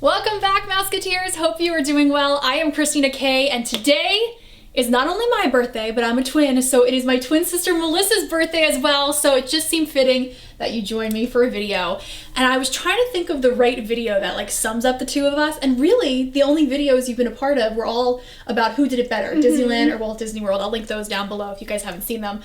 Welcome back, Mouseketeers. Hope you are doing well. I am Christina K, and today is not only my birthday, but I'm a twin, so it is my twin sister Melissa's birthday as well, so it just seemed fitting that you join me for a video. And I was trying to think of the right video that like sums up the two of us, and really the only videos you've been a part of were all about who did it better, Disneyland or Walt Disney World. I'll link those down below if you guys haven't seen them.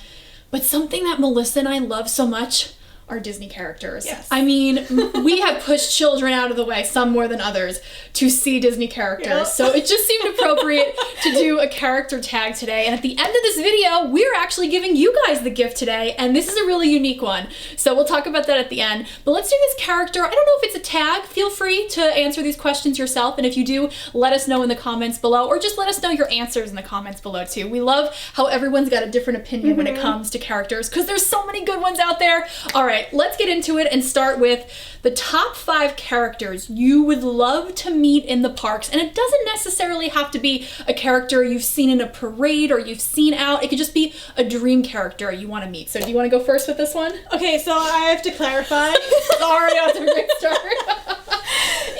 But something that Melissa and I love so much are Disney characters. Yes. I mean, we have pushed children out of the way, some more than others, to see Disney characters. Yep. So it just seemed appropriate to do a character tag today. And at the end of this video, we're actually giving you guys the gift today, and this is a really unique one. So we'll talk about that at the end. But let's do this character. I don't know if it's a tag. Feel free to answer these questions yourself. And if you do, let us know in the comments below, or just let us know your answers in the comments below too. We love how everyone's got a different opinion when it comes to characters, because there's so many good ones out there. All right, let's get into it and start with the top 5 characters you would love to meet in the parks. And it doesn't necessarily have to be a character you've seen in a parade or you've seen out. It could just be a dream character you want to meet. So do you want to go first with this one? Okay, so I have to clarify. Sorry, that was a great start.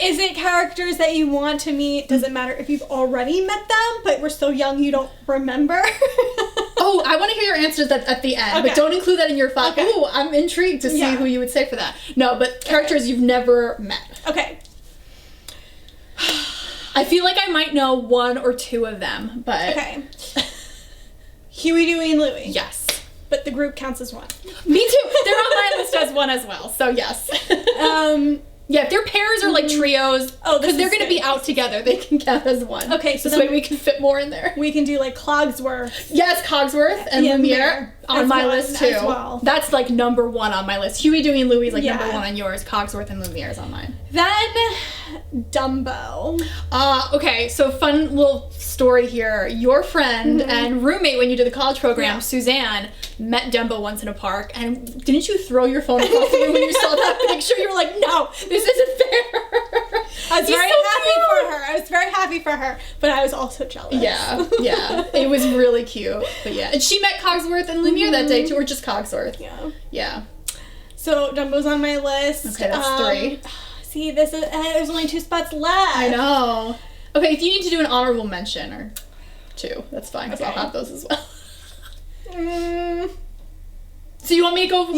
Is it characters that you want to meet? Doesn't matter if you've already met them, but we're so young you don't remember. Oh, I want to hear your answers at the end, Okay. but don't include that in your 5. Okay. Ooh, I'm intrigued to see who you would say for that. No, but characters you've never met. Okay. I feel like I might know 1 or 2 of them, but... Okay. Huey, Dewey, and Louie. Yes. But the group counts as one. Me too. They're on my list as 1 as well, so yes. Yeah, if they're pairs or like trios, because they're going to be out together, they can count as 1. Okay, so this way we can fit more in there. We can do like Cogsworth. Yes, Cogsworth and Lumiere on my list too. As well. That's like number 1 on my list. Huey, Dewey, and Louie is like Yeah. number 1 on yours. Cogsworth and Lumiere is on mine. Then Dumbo. Okay, so fun little story here. Your friend and roommate when you did the college program, Suzanne, met Dumbo once in a park, and didn't you throw your phone across the room when you saw that picture? You were like, no, this isn't fair. I was very happy for her. I was very happy for her, but I was also jealous. Yeah, it was really cute. But yeah, and she met Cogsworth and Lumiere that day too, or just Cogsworth. Yeah. So Dumbo's on my list. Okay, that's 3. See, this is there's only 2 spots left. I know. Okay, if you need to do an honorable mention or 2, that's fine, because I'll have those as well. So you want me to go?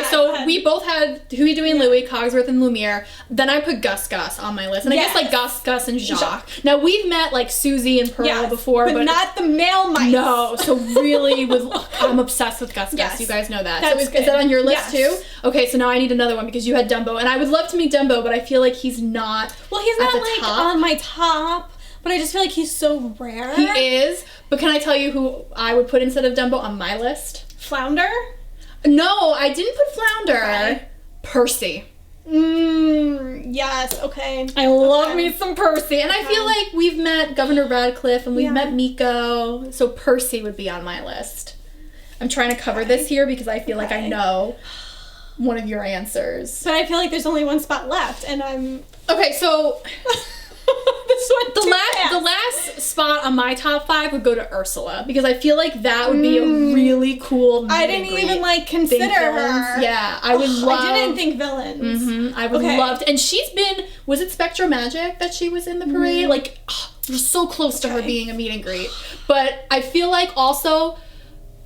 So we both had Huey, Dewey, and Louie, Cogsworth, and Lumiere. Then I put Gus on my list. And I guess like Gus, and Jacques. Now we've met like Susie and Pearl before, but not the male mice. No, so really I'm obsessed with Gus. You guys know that. So is that on your list too? Okay, so now I need another one because you had Dumbo. And I would love to meet Dumbo, but I feel like he's not he's not like top. On my top. But I just feel like he's so rare. He is. But can I tell you who I would put instead of Dumbo on my list? Flounder? No, I didn't put Flounder. Okay. Percy. Yes, okay. I love me some Percy. And I feel like we've met Governor Radcliffe and we've met Miko. So Percy would be on my list. I'm trying to cover this here because I feel like I know one of your answers. But I feel like there's only 1 spot left and I'm... Okay, so... The last spot on my top 5 would go to Ursula because I feel like that would be a really cool. I didn't even like consider her. Yeah, I would love. I didn't think villains. I would love to, and she's been. Was it Spectro Magic that she was in the parade? Like, we're so close to her being a meet and greet. But I feel like also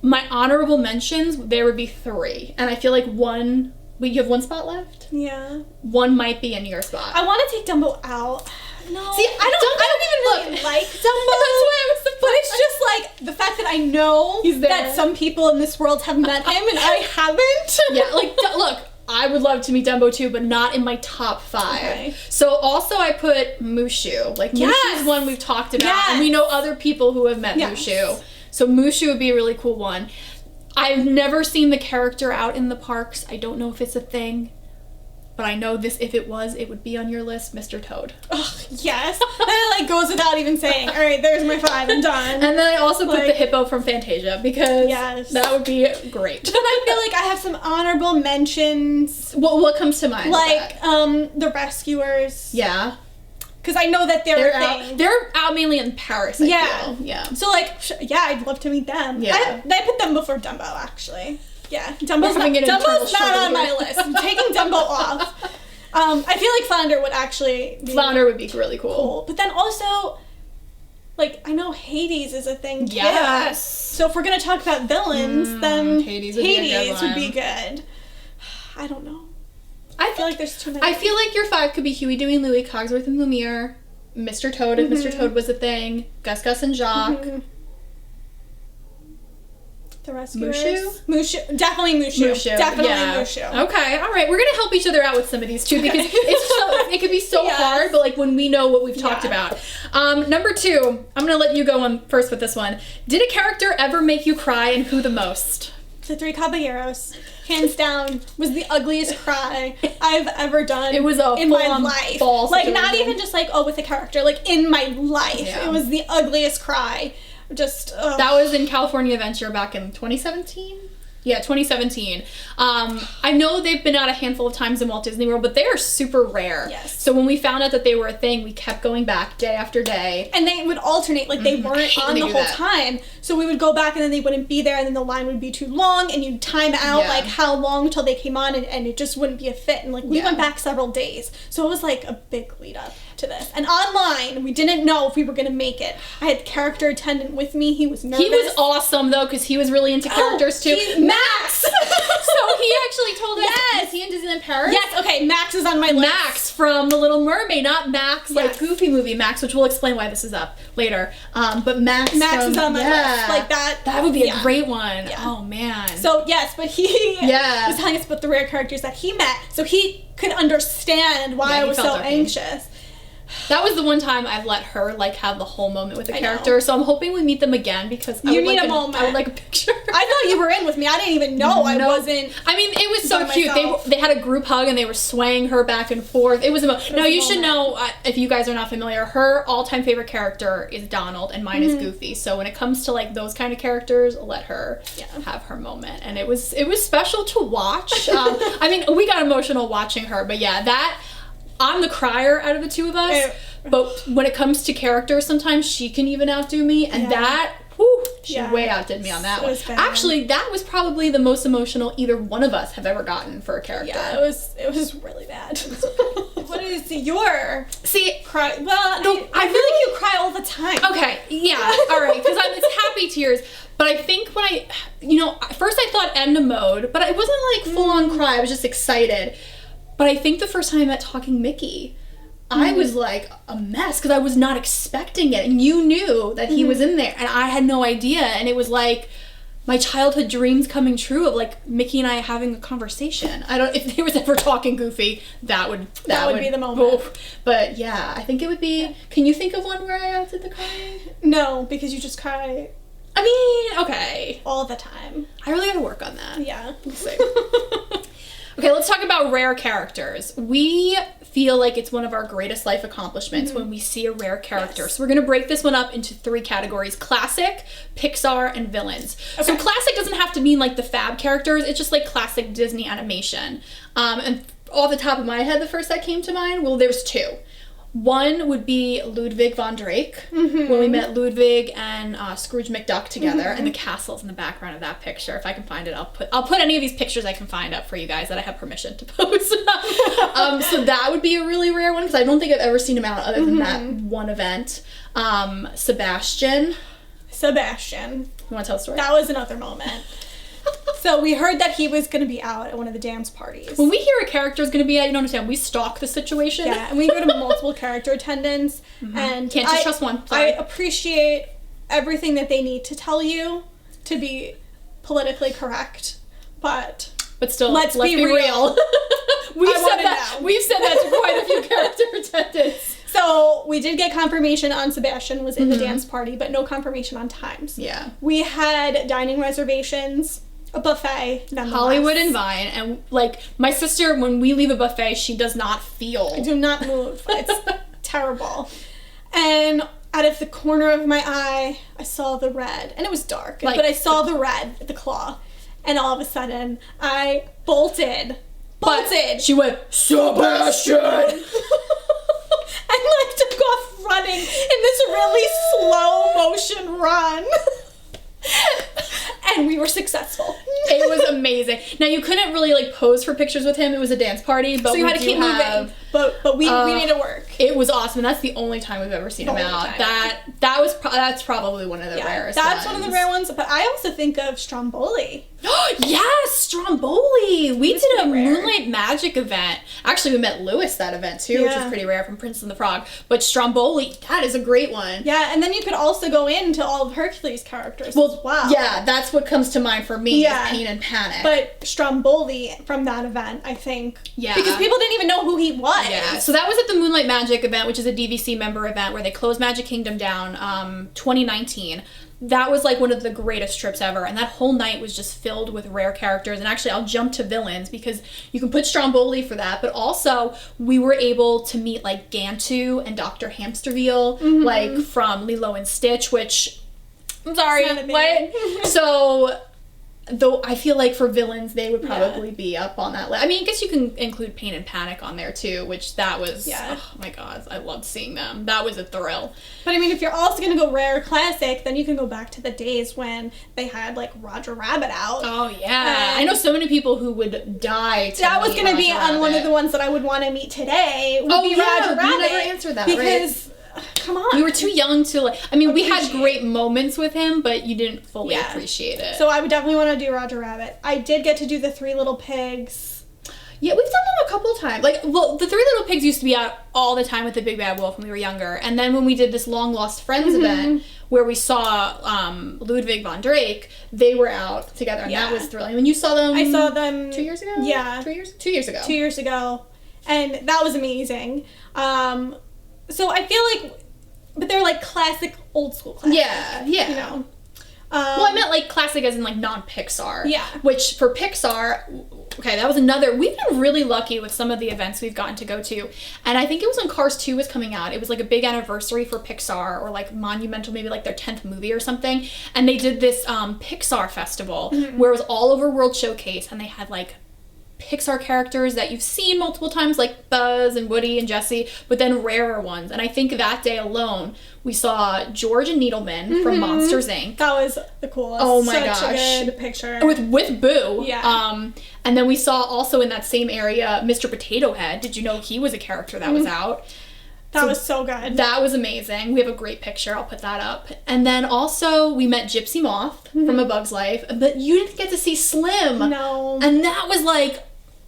my honorable mentions there would be 3, and I feel like 1. Wait, you have 1 spot left? Yeah. 1 might be in your spot. I want to take Dumbo out. No. See, I don't even like Dumbo. That's why I was but it's just like the fact that I know that some people in this world have met him and I haven't. Yeah, like look, I would love to meet Dumbo too, but not in my top 5. Okay. So also I put Mushu. Like Mushu's one we've talked about, and we know other people who have met Mushu. So Mushu would be a really cool one. I've never seen the character out in the parks. I don't know if it's a thing. But I know this, if it was, it would be on your list, Mr. Toad. Oh, yes. That like goes without even saying. All right, there's my 5, I'm done. And then I also put the hippo from Fantasia because that would be great. But then I feel like I have some honorable mentions. What comes to mind? Like the Rescuers. Yeah. Because I know that they're a thing. They're out mainly in Paris, I feel. Yeah. So like, I'd love to meet them. Yeah. I put them before Dumbo, actually. Yeah, Dumbo's not on my list. I'm taking Dumbo off. I feel like Flounder would actually be Flounder would be really cool. But then also, like, I know Hades is a thing too. Yes. So if we're gonna talk about villains, then Hades would be good. I don't know. I feel like there's too many. I feel like your 5 could be Huey, Dewey, and Louie, Cogsworth and Lumiere, Mr. Toad if Mr. Toad was a thing, Gus, Gus, and Jacques. The Rescuers. Mushu. Definitely Mushu. Definitely Mushu. Okay, all right. We're going to help each other out with some of these too because it can be so hard, but like when we know what we've talked about. Number 2, I'm going to let you go on first with this one. Did a character ever make you cry, and who the most? The Three Caballeros, hands down, was the ugliest cry I've ever done. It was in my life. Like not even just like with a character, like in my life. Yeah. It was the ugliest cry. Just that was in California Adventure back in 2017. Yeah, 2017. I know they've been out a handful of times in Walt Disney World, but they are super rare. Yes. So when we found out that they were a thing, we kept going back day after day. And they would alternate, like they weren't on the whole time. So we would go back and then they wouldn't be there and then the line would be too long and you'd time out like how long till they came on and it just wouldn't be a fit. And like we went back several days. So it was like a big lead up to this. And online, we didn't know if we were going to make it. I had character attendant with me. He was nervous. He was awesome though because he was really into characters too. Max! So he actually told us, is he in Disneyland Paris? Yes, okay, Max is on my list. Max from The Little Mermaid, not Max like Goofy movie Max, which we'll explain why this is up later. But Max is on my list. Like that would be a great one. Yeah. Oh man. So yes, but he was telling us about the rare characters that he met, so he could understand why I was so anxious. That was the one time I've let her like have the whole moment with the character, so I'm hoping we meet them again because I would like a picture. I thought you were in with me. I didn't even know I wasn't. I mean, it was so cute. They had a group hug and they were swaying her back and forth. It was now you should know if you guys are not familiar. Her all-time favorite character is Donald and mine is Goofy. So when it comes to like those kind of characters, let her have her moment, and it was special to watch. I mean, we got emotional watching her, but I'm the crier out of the two of us, but when it comes to characters, sometimes she can even outdo me, and she way outdid me on that one. Actually, that was probably the most emotional either one of us have ever gotten for a character. Yeah, it was really bad. What is your cry? Well, I feel like you cry all the time. Okay, yeah, all right, because it's happy tears. But I think when first I thought Edna Mode, but it wasn't like full on cry. I was just excited. But I think the first time I met Talking Mickey, I was like a mess because I was not expecting it. And you knew that he was in there and I had no idea. And it was like my childhood dreams coming true of like Mickey and I having a conversation. If there was ever Talking Goofy, that would be the moment. But yeah, I think it would be, can you think of one where I did the crying? No, because you just cry. I mean, okay. All the time. I really gotta work on that. Yeah. We'll see. Okay, let's talk about rare characters. We feel like it's one of our greatest life accomplishments when we see a rare character. Yes. So we're going to break this one up into 3 categories: classic, Pixar, and villains. Okay. So classic doesn't have to mean like the Fab characters. It's just like classic Disney animation. And off the top of my head, the first that came to mind, well, there's 2. One would be Ludwig von Drake, when we met Ludwig and Scrooge McDuck together, and the castle's in the background of that picture. If I can find it, I'll put any of these pictures I can find up for you guys that I have permission to post. So that would be a really rare one, because I don't think I've ever seen him out other than that one event. Sebastian. You want to tell the story? That was another moment. So we heard that he was going to be out at one of the dance parties. When we hear a character is going to be out, you don't understand. We stalk the situation. Yeah, and we go to multiple character attendants. And can't just trust one. Sorry. I appreciate everything that they need to tell you to be politically correct, but still, let's be real. We've said that to quite a few character attendants. So we did get confirmation on Sebastian was in the dance party, but no confirmation on times. Yeah. We had dining reservations, a buffet, nonetheless. Hollywood and Vine, and like my sister, when we leave a buffet, she does not feel. I do not move. It's terrible. And out of the corner of my eye, I saw the red, and it was dark, but I saw the red, the claw, and all of a sudden, I bolted. She went, Sebastian! And like took off running in this really slow motion run. And we were successful. It was amazing. Now, you couldn't really, like, pose for pictures with him. It was a dance party, but so you had to keep moving. But we made it work. It was awesome. And that's the only time we've ever seen him out. That's probably one of the rarest That's ones. one of the rare ones. But I also think of Stromboli. Yes, Stromboli. We did a Moonlight Magic event. Actually, we met Lewis that event too, which was pretty rare, from Princess and the Frog. But Stromboli, that is a great one. Yeah, and then you could also go into all of Hercules' characters as well. Yeah, that's what comes to mind for me, is Pain and Panic. But Stromboli from that event, I think. Yeah. Because people didn't even know who he was. Yeah, so that was at the Moonlight Magic event, which is a DVC member event where they closed Magic Kingdom down 2019. That was like one of the greatest trips ever, and that whole night was just filled with rare characters. And actually, I'll jump to villains because you can put Stromboli for that, but also we were able to meet like Gantu and Dr. Hamsterville, like from Lilo and Stitch, which, I'm sorry, what? So, though I feel like for villains, they would probably be up on that list. I mean, I guess you can include Pain and Panic on there too, which that was, oh my god, I loved seeing them. That was a thrill. But I mean, if you're also going to go rare classic, then you can go back to the days when they had like Roger Rabbit out. Oh yeah. I know so many people who would die to that was going to be Rabbit. on one of the ones that I would want to meet today. Would be Roger Rabbit. You never answered that, because, come on. You were too young to, like, I mean, we had great moments with him, but you didn't fully appreciate it. So I would definitely want to do Roger Rabbit. I did get to do the Three Little Pigs. Yeah, we've done them a couple times. Like, well, the Three Little Pigs used to be out all the time with the Big Bad Wolf when we were younger. And then when we did this Long Lost Friends event where we saw Ludwig von Drake, they were out together, and that was thrilling. When you saw them... I saw them... 2 years ago? Yeah. 2 years? 2 years ago. 2 years ago. And that was amazing. So I feel like... But they're like classic, old school classic. Yeah, yeah. You know? Well, I meant like classic as in like non-Pixar. Yeah. Which for Pixar, okay, that was another, we've been really lucky with some of the events we've gotten to go to. And I think it was when Cars 2 was coming out. It was like a big anniversary for Pixar, or like monumental, maybe like their 10th movie or something. And they did this Pixar festival where it was all over World Showcase, and they had like Pixar characters that you've seen multiple times, like Buzz and Woody and Jessie, but then rarer ones. And I think that day alone, we saw George and Needleman from Monsters, Inc. That was the coolest. Oh my gosh. Such a good picture. With Boo. Yeah. And then we saw also in that same area, Mr. Potato Head. Did you know he was a character that was out? That was so good. That was amazing. We have a great picture. I'll put that up. And then also we met Gypsy Moth from A Bug's Life, but you didn't get to see Slim. No. And that was like,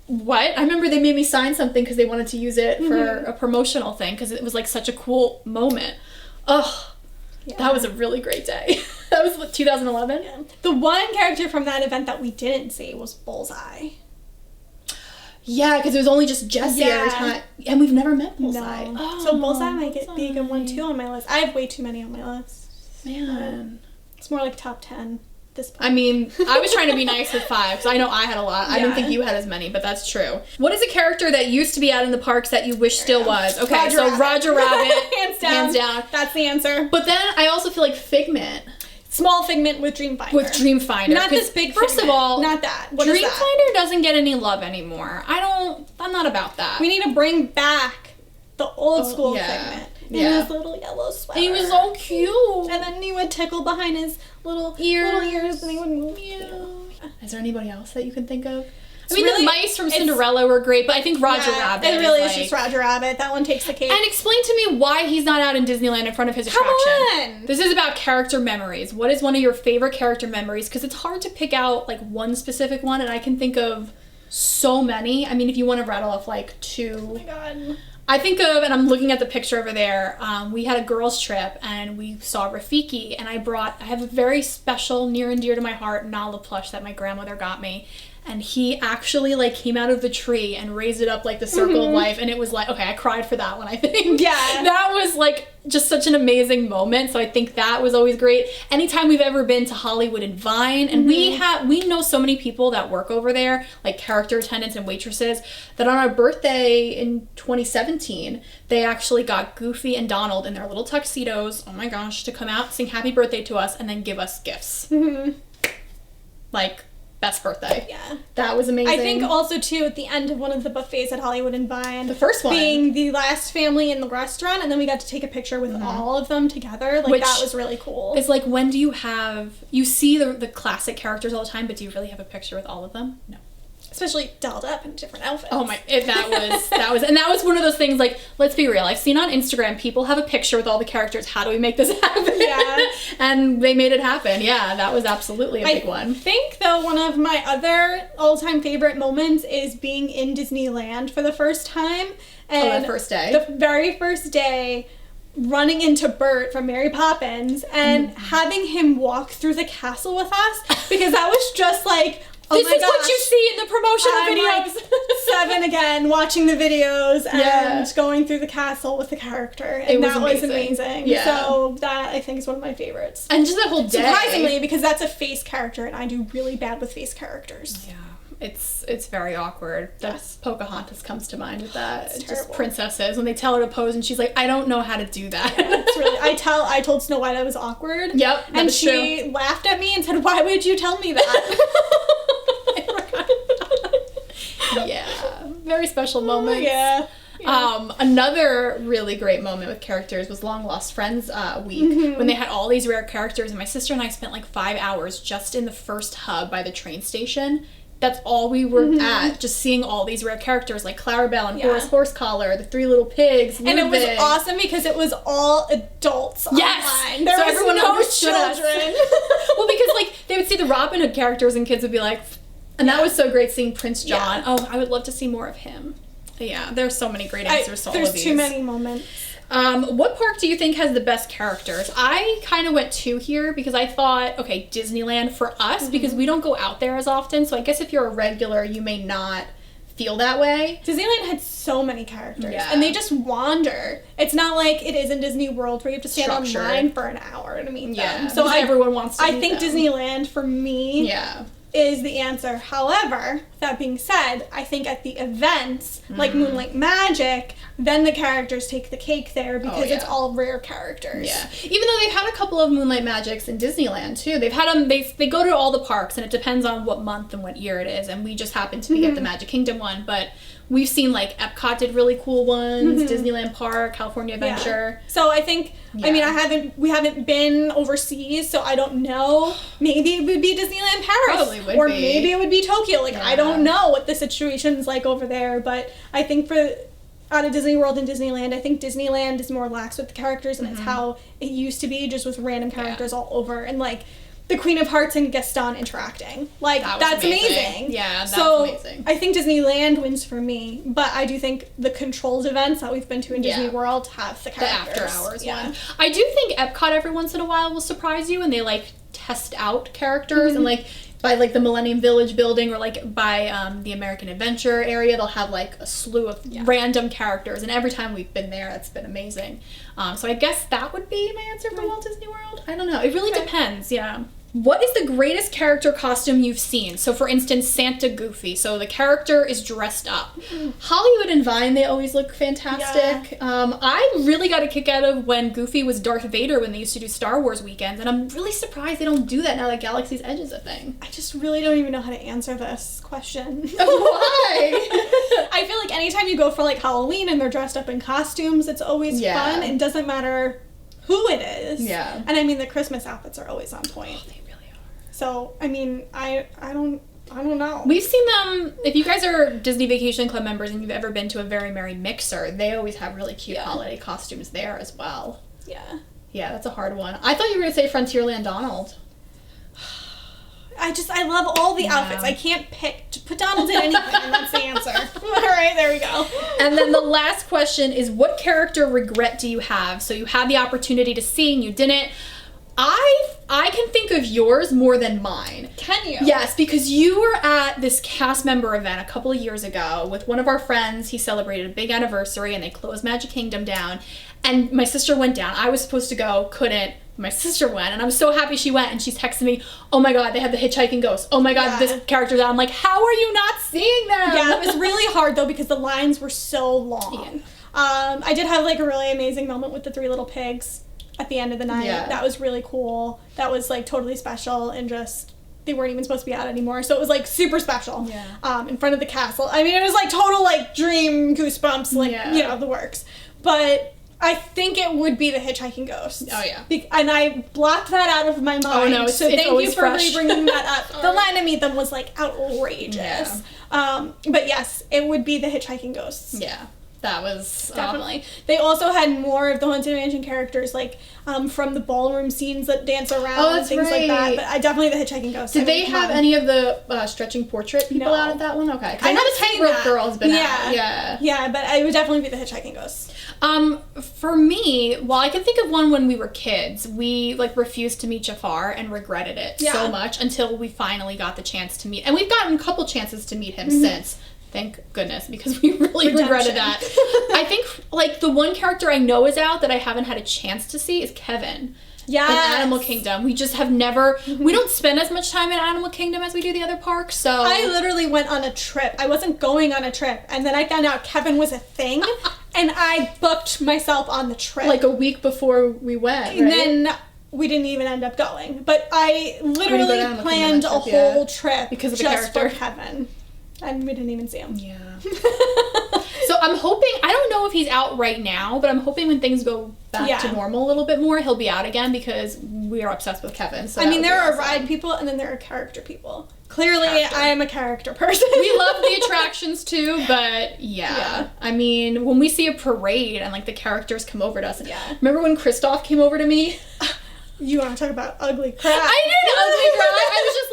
what? I remember they made me sign something because they wanted to use it for a promotional thing because it was like such a cool moment. Ugh. Yeah. That was a really great day. That was what, 2011? Yeah. The one character from that event that we didn't see was Bullseye. Yeah, because it was only just Jessie every time. And we've never met Bullseye. No. Oh, so Bullseye might be a good one too on my list. I have way too many on my list. Man. It's more like top 10. This point. I mean, I was trying to be nice with 5 because I know I had a lot. I didn't think you had as many, but that's true. What is a character that used to be out in the parks that you wish still was? Okay, Roger Rabbit. Hands down. That's the answer. But then I also feel like Figment. Small Figment with Dreamfinder. Not this big First Figment. of all, not that. What Dreamfinder doesn't get any love anymore. I'm not about that. We need to bring back the old school Figment. In his little yellow sweater. He was so cute. And then he would tickle behind his little ears and he would move. Is there anybody else that you can think of? The mice from Cinderella were great, but I think Roger Rabbit. It really is just Roger Rabbit. That one takes the cake. And explain to me why he's not out in Disneyland in front of his attraction. Come on! This is about character memories. What is one of your favorite character memories? Because it's hard to pick out like one specific one, and I can think of so many. I mean, if you want to rattle off like 2. Oh my god. I think of, and I'm looking at the picture over there, we had a girls' trip and we saw Rafiki, and I have a very special, near and dear to my heart, Nala plush that my grandmother got me. And he actually like came out of the tree and raised it up like the circle of life, and it was like, okay, I cried for that one, I think. Yeah. That was like just such an amazing moment, so I think that was always great. Anytime we've ever been to Hollywood and Vine, and we know so many people that work over there, like character attendants and waitresses, that on our birthday in 2017, they actually got Goofy and Donald in their little tuxedos, oh my gosh, to come out, sing happy birthday to us, and then give us gifts. Like, best birthday. Yeah. That was amazing. I think also, too, at the end of one of the buffets at Hollywood and Vine. The first one. Being the last family in the restaurant, and then we got to take a picture with all of them together. Like, that was really cool. It's like, when do you have... You see the classic characters all the time, but do you really have a picture with all of them? No. Especially dolled up in different outfits. Oh my, that was one of those things, like, let's be real. I've seen on Instagram, people have a picture with all the characters. How do we make this happen? Yeah. And they made it happen. Yeah, that was absolutely a big one. I think, though, one of my other all-time favorite moments is being in Disneyland for the first time. And the first day. The very first day, running into Bert from Mary Poppins and having him walk through the castle with us, because that was just like... This is what you see in the promotional videos. Like 7 again, watching the videos and going through the castle with the character. And that was amazing. Yeah. So that, I think, is one of my favorites. And just that whole day. Surprisingly, because that's a face character, and I do really bad with face characters. Yeah. It's very awkward. Yes. Pocahontas comes to mind with that. It's just terrible. Princesses, when they tell her to pose and she's like, I don't know how to do that. Yeah, it's really, I told Snow White I was awkward. Yep. And she laughed at me and said, why would you tell me that? Yeah. Very special moments. Yeah. Another really great moment with characters was Long Lost Friends week, when they had all these rare characters, and my sister and I spent like 5 hours just in the first hub by the train station. That's all we were at, just seeing all these rare characters like Clarabelle and Horace Horsecollar, the 3 Little Pigs, and it was awesome because it was all adults online. There so was everyone no understood children. Well, because like they would see the Robin Hood characters and kids would be like, and that was so great seeing Prince John. Yeah. Oh, I would love to see more of him. Yeah, there's so many great answers to all of these. There's too many moments. What park do you think has the best characters? I kind of went 2 here because I thought, okay, Disneyland for us, because we don't go out there as often, so I guess if you're a regular, you may not feel that way. Disneyland had so many characters, and they just wander. It's not like it is in Disney World where you have to stand online for an hour to meet them. So everyone wants to meet I think them. Disneyland, for me, is the answer. However, that being said, I think at the events, like Moonlight Magic, then the characters take the cake there because it's all rare characters. Yeah. Even though they've had a couple of Moonlight Magics in Disneyland, too. They've had them, they go to all the parks, and it depends on what month and what year it is, and we just happen to be at the Magic Kingdom one, but we've seen, like, Epcot did really cool ones, Disneyland Park, California Adventure. So I think, I mean, we haven't been overseas, so I don't know. Maybe it would be Disneyland Paris. Probably would or be. Maybe it would be Tokyo. Like, I don't know what the situation's like over there, but I think out of Disney World and Disneyland, I think Disneyland is more lax with the characters, and it's how it used to be, just with random characters all over, and, like, the Queen of Hearts and Gaston interacting. Like, that's amazing. Yeah, that's amazing. I think Disneyland wins for me, but I do think the controlled events that we've been to in Disney World have the characters. The after hours one. I do think Epcot every once in a while will surprise you, and they, like, test out characters, and, like, by, like, the Millennium Village building, or, like, by the American Adventure area, they'll have, like, a slew of random characters, and every time we've been there, it's been amazing. So I guess that would be my answer for Walt Disney World. I don't know. It really depends, What is the greatest character costume you've seen? So, for instance, Santa Goofy. So the character is dressed up. Hollywood and Vine, they always look fantastic. I really got a kick out of when Goofy was Darth Vader when they used to do Star Wars weekends, and I'm really surprised they don't do that now that Galaxy's Edge is a thing. I just really don't even know how to answer this question. Why? I feel like anytime you go for, like, Halloween and they're dressed up in costumes, it's always fun. It doesn't matter who it is. Yeah. And I mean, the Christmas outfits are always on point. Oh, they really are. So, I mean, I don't know. We've seen them, if you guys are Disney Vacation Club members and you've ever been to a Very Merry Mixer, they always have really cute holiday costumes there as well. Yeah. Yeah, that's a hard one. I thought you were going to say Frontierland Donald. I love all the outfits. I can't pick. Put Donald in anything, and that's the answer. All right, there we go. And then the last question is, what character regret do you have? So you had the opportunity to see and you didn't. I can think of yours more than mine. Can you? Yes, because you were at this cast member event a couple of years ago with one of our friends. He celebrated a big anniversary and they closed Magic Kingdom down. And my sister went down. I was supposed to go, couldn't. My sister went, and I was so happy she went, and she's texting me, oh my god, they have the Hitchhiking Ghost. Oh my god, this character's out. I'm like, how are you not seeing them? Yeah, it was really hard, though, because the lines were so long. Yeah. I did have, like, a really amazing moment with the 3 Little Pigs at the end of the night. Yeah. That was really cool. That was, like, totally special, and just they weren't even supposed to be out anymore. So it was like super special. Yeah. In front of the castle. I mean, it was like total like dream goosebumps, like, you know, the works. But I think it would be the Hitchhiking Ghost. Oh, yeah. And I blocked that out of my mind. Oh, no, so thank you for bringing that up. The line to meet them was like outrageous. Yeah. But yes, it would be the Hitchhiking Ghosts. Yeah. That was definitely. They also had more of the Haunted Mansion characters, like from the ballroom scenes that dance around and things like that. But I definitely the Hitchhiking Ghost. Did they have any of the stretching portrait people out at that one? Okay, I know the Tightrope Girl's been out. Yeah, but I would definitely be the Hitchhiking Ghost. For me, while I can think of one when we were kids, we like refused to meet Jafar and regretted it so much until we finally got the chance to meet, and we've gotten a couple chances to meet him since. Thank goodness, because we really regretted that. I think, like, the one character I know is out that I haven't had a chance to see is Kevin. Yeah. In Animal Kingdom. We just have never, we don't spend as much time in Animal Kingdom as we do the other parks, so. I literally went on a trip. I wasn't going on a trip, and then I found out Kevin was a thing, and I booked myself on the trip. Like a week before we went, right? And then we didn't even end up going. But I literally planned a whole trip because of the just character. for Kevin. And we didn't even see him. Yeah. So I'm hoping, I don't know if he's out right now, but I'm hoping when things go back to normal a little bit more, he'll be out again because we are obsessed with Kevin. So I mean, there are ride people and then there are character people. Clearly, I am a character person. We love the attractions too, but yeah. I mean, when we see a parade and like the characters come over to us. Yeah. Remember when Kristoff came over to me? You want to talk about ugly crap? I did ugly crap. I was just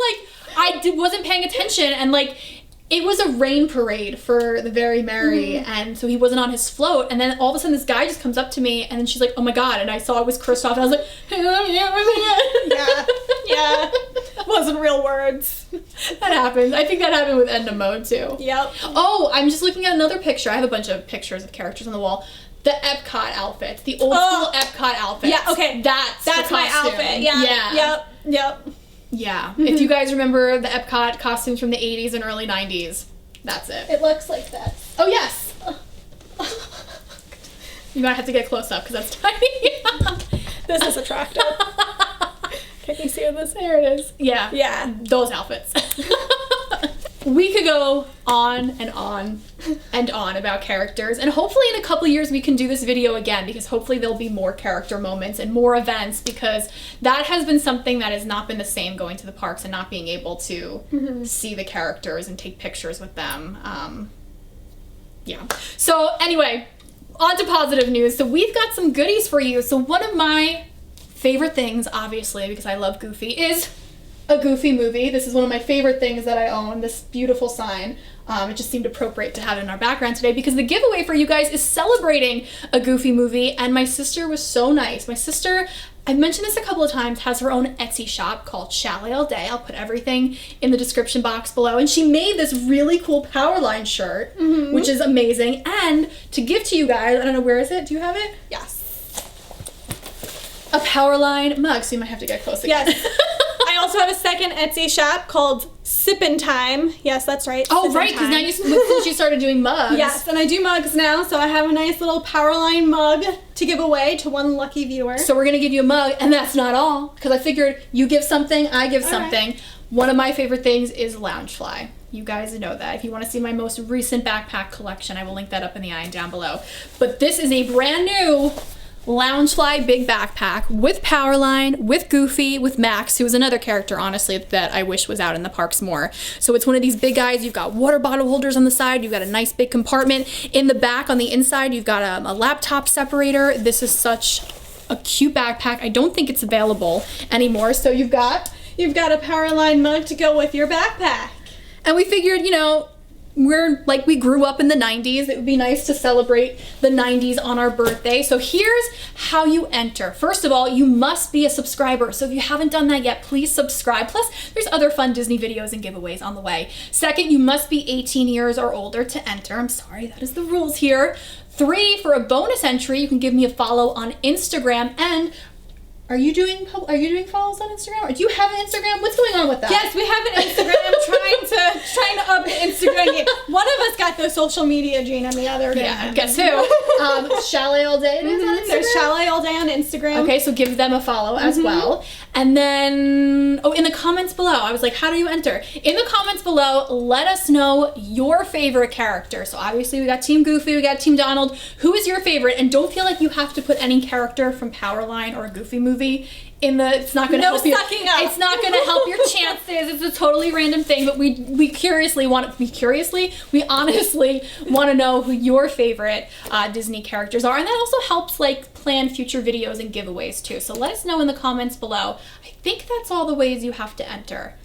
like, wasn't paying attention and like, it was a rain parade for the Very Merry, and so he wasn't on his float, and then all of a sudden this guy just comes up to me, and then she's like, oh my god, and I saw it was Kristoff, and I was like, yeah. Wasn't real words. That happened. I think that happened with Edna Mode, too. Yep. Oh, I'm just looking at another picture. I have a bunch of pictures of characters on the wall. The Epcot outfits. The old school Epcot outfits. Yeah, okay. That's my outfit. Yeah. Yep. Yeah. If you guys remember the Epcot costumes from the 80s and early 90s, that's it. It looks like that. Oh, yes. You might have to get close up because that's tiny. This is attractive. Can you see this? There it is. Yeah. Yeah. Those outfits. We could go on and on and on about characters, and hopefully in a couple years we can do this video again because hopefully there'll be more character moments and more events because that has been something that has not been the same going to the parks and not being able to see the characters and take pictures with them. Yeah. So anyway, on to positive news. So we've got some goodies for you. So one of my favorite things, obviously, because I love Goofy, is a Goofy movie. This is one of my favorite things that I own, this beautiful sign. It just seemed appropriate to have it in our background today because the giveaway for you guys is celebrating a Goofy movie, and my sister was so nice. My sister, I've mentioned this a couple of times, has her own Etsy shop called Chalet All Day. I'll put everything in the description box below, and she made this really cool Powerline shirt, which is amazing, and to give to you guys, I don't know, where is it? Do you have it? Yes. A Powerline mug, so you might have to get close again. Yes. I also have a second Etsy shop called Sippin' Time. Yes, that's right. Oh, right, because now since you started doing mugs. Yes, and I do mugs now, so I have a nice little Powerline mug to give away to one lucky viewer. So we're going to give you a mug, and that's not all, because I figured you give something, I give something. Right. One of my favorite things is Loungefly. You guys know that. If you want to see my most recent backpack collection, I will link that up in the eye down below. But this is a brand new Loungefly big backpack with Powerline, with Goofy, with Max, who is another character, honestly, that I wish was out in the parks more. So it's one of these big guys. You've got water bottle holders on the side. You've got a nice big compartment. In the back, on the inside, you've got a laptop separator. This is such a cute backpack. I don't think it's available anymore. So you've got a Powerline mug to go with your backpack. And we figured, you know, we grew up in the 90s. It would be nice to celebrate the 90s on our birthday. So here's how you enter. First of all, you must be a subscriber. So if you haven't done that yet, please subscribe. Plus, there's other fun Disney videos and giveaways on the way. Second, you must be 18 years or older to enter. I'm sorry, that is the rules here. 3, for a bonus entry, you can give me a follow on Instagram. And Are you doing follows on Instagram? Or do you have an Instagram? What's going on with that? Yes, we have an Instagram. trying to up the Instagram game. One of us got the social media gene, and the other didn't. Guess who? Chalet All Day. There's Chalet All Day on Instagram. Okay, so give them a follow as well. And then, in the comments below, I was like, how do you enter? In the comments below, let us know your favorite character. So obviously we got Team Goofy, we got Team Donald. Who is your favorite? And don't feel like you have to put any character from Powerline or a Goofy movie in the, it's not going to help you. It's not going to help your chances. It's a totally random thing, but we honestly want to know who your favorite Disney characters are. And that also helps like plan future videos and giveaways too. So let us know in the comments below. I think that's all the ways you have to enter.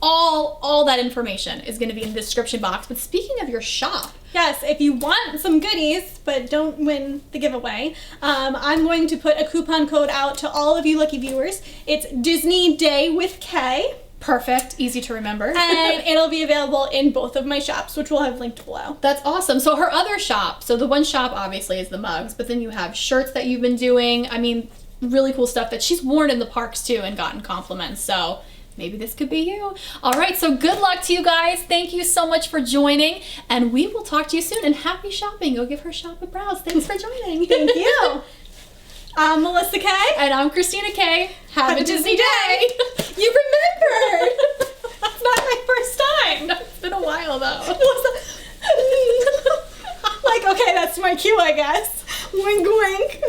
All that information is going to be in the description box. But speaking of your shop, yes, if you want some goodies but don't win the giveaway, I'm going to put a coupon code out to all of you lucky viewers. It's Disney Day with K. Perfect, easy to remember. And it'll be available in both of my shops, which we'll have linked below. That's awesome. So her other shop, so the one shop obviously is the mugs, but then you have shirts that you've been doing. I mean, really cool stuff that she's worn in the parks too and gotten compliments. So maybe this could be you. All right, so good luck to you guys. Thank you so much for joining, and we will talk to you soon. And happy shopping. Go give her shop a browse. Thanks for joining. Thank you. I'm Melissa K. And I'm Christina K. Have a Disney day. You remembered. That's not my first time. No, it's been a while though. Like, okay, that's my cue, I guess. Wink, wink.